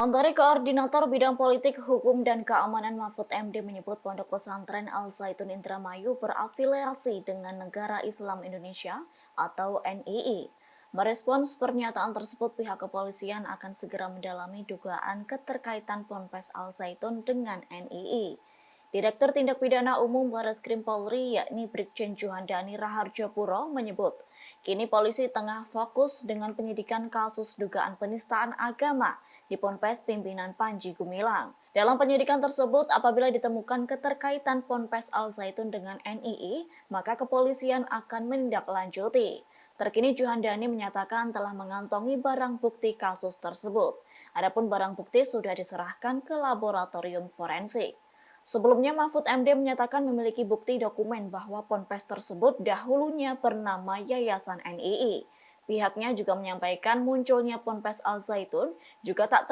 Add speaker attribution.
Speaker 1: Menteri Koordinator Bidang Politik, Hukum, dan Keamanan Mahfud MD menyebut Pondok Pesantren Al Zaitun Indramayu berafiliasi dengan Negara Islam Indonesia atau NII. Merespons pernyataan tersebut, pihak kepolisian akan segera mendalami dugaan keterkaitan Ponpes Al Zaitun dengan NII. Direktur Tindak Pidana Umum Barreskrim Polri yakni Brigjen Juhandani Raharjopuro menyebut, kini polisi tengah fokus dengan penyidikan kasus dugaan penistaan agama di Ponpes pimpinan Panji Gumilang. Dalam penyidikan tersebut, apabila ditemukan keterkaitan Ponpes Al Zaitun dengan NII, maka kepolisian akan menindaklanjuti. Terkini Juhandani menyatakan telah mengantongi barang bukti kasus tersebut. Adapun barang bukti sudah diserahkan ke laboratorium forensik. Sebelumnya, Mahfud MD menyatakan memiliki bukti dokumen bahwa ponpes tersebut dahulunya bernama Yayasan NII. Pihaknya juga menyampaikan munculnya Ponpes Al Zaitun juga tak